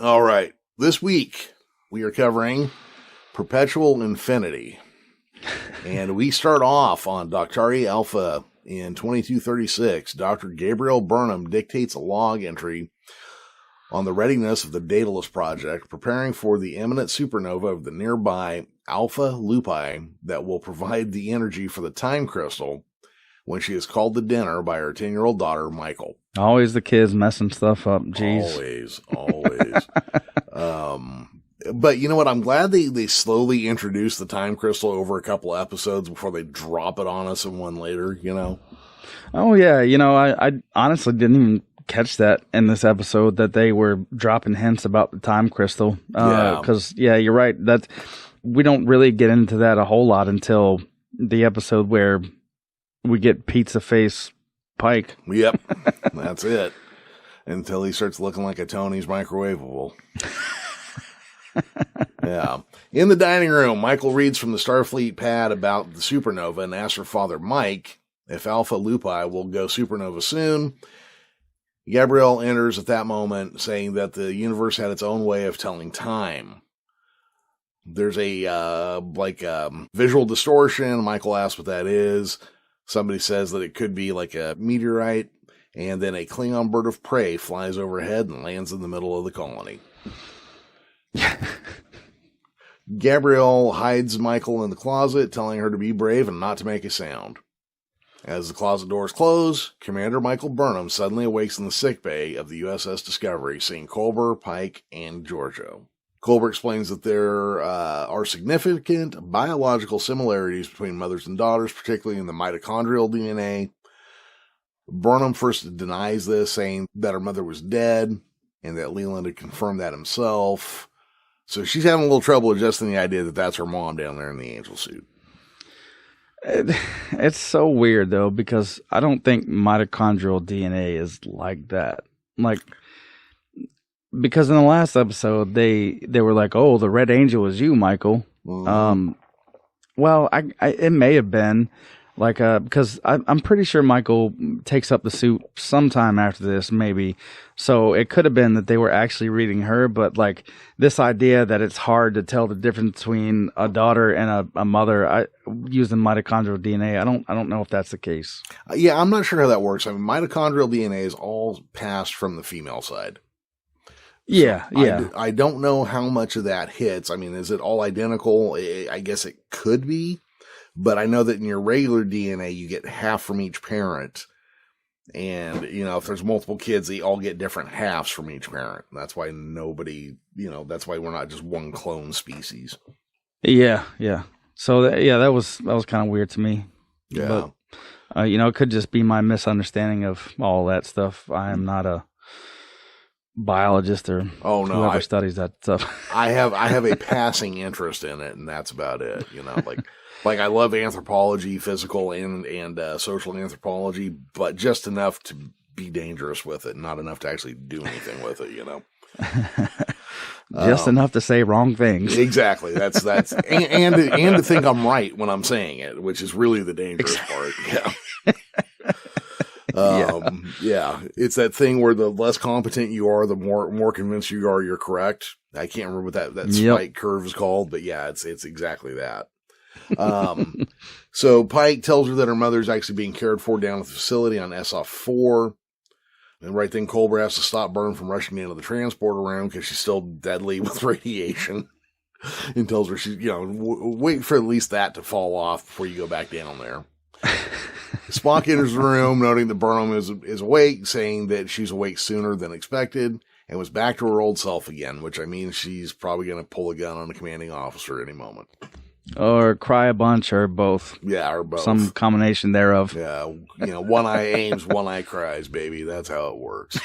All right. This week, we are covering Perpetual Infinity. And we start off on Doctari Alpha in 2236. Dr. Gabriel Burnham dictates a log entry on the readiness of the Daedalus Project, preparing for the imminent supernova of the nearby Alpha Lupi that will provide the energy for the time crystal when she is called to dinner by her 10-year-old daughter, Michael. Always the kids messing stuff up. Jeez. Always. But you know what? I'm glad they slowly introduced the time crystal over a couple episodes before they drop it on us in one later, you know? Oh, yeah. You know, I honestly didn't even catch that in this episode that they were dropping hints about the time crystal. Because, you're right. We don't really get into that a whole lot until the episode where we get Pizza Face Pike. Yep. That's it. Until he starts looking like a Tony's microwavable. Yeah. In the dining room, Michael reads from the Starfleet pad about the supernova and asks her father, Mike, if Alpha Lupi will go supernova soon. Gabrielle enters at that moment, saying that the universe had its own way of telling time. There's a visual distortion. Michael asks what that is. Somebody says that it could be like a meteorite, and then a Klingon bird of prey flies overhead and lands in the middle of the colony. Gabrielle hides Michael in the closet, telling her to be brave and not to make a sound. As the closet doors close, Commander Michael Burnham suddenly awakes in the sickbay of the USS Discovery, seeing Culber, Pike, and Giorgio. Culber explains that there are significant biological similarities between mothers and daughters, particularly in the mitochondrial DNA. Burnham first denies this, saying that her mother was dead and that Leland had confirmed that himself. So she's having a little trouble adjusting the idea that that's her mom down there in the angel suit. It's so weird, though, because I don't think mitochondrial DNA is like that. Because in the last episode, they were like, oh, the Red Angel is you, Michael. Mm-hmm. Well, it may have been because I'm pretty sure Michael takes up the suit sometime after this, maybe. So it could have been that they were actually reading her, but this idea that it's hard to tell the difference between a daughter and a mother using mitochondrial DNA, I don't know if that's the case. Yeah, I'm not sure how that works. I mean, mitochondrial DNA is all passed from the female side. Yeah, so yeah. I don't know how much of that hits. I mean, is it all identical? I guess it could be. But I know that in your regular DNA, you get half from each parent. And, if there's multiple kids, they all get different halves from each parent. That's why that's why we're not just one clone species. Yeah. So, that was kind of weird to me. Yeah. But, it could just be my misunderstanding of all that stuff. I am not a biologist or whoever studies that stuff. I have a passing interest in it, and that's about it. Like I love anthropology, physical and social anthropology, but just enough to be dangerous with it, not enough to actually do anything with it. Just enough to say wrong things. Exactly. That's and to think I'm right when I'm saying it, which is really the dangerous part. Yeah. Yeah. It's that thing where the less competent you are, the more convinced you are you're correct. I can't remember what that spike curve is called, but yeah, it's exactly that. So Pike tells her that her mother's actually being cared for down at the facility on SF4. And right then Culber has to stop Burnham from rushing into the transporter room because she's still deadly with radiation. And tells her she's, wait for at least that to fall off before you go back down there. Spock enters the room, noting that Burnham is awake, saying that she's awake sooner than expected, and was back to her old self again, which I mean she's probably going to pull a gun on the commanding officer at any moment. Or cry a bunch, or both. Yeah, or both. Some combination thereof. Yeah, one eye aims, one eye cries, baby. That's how it works.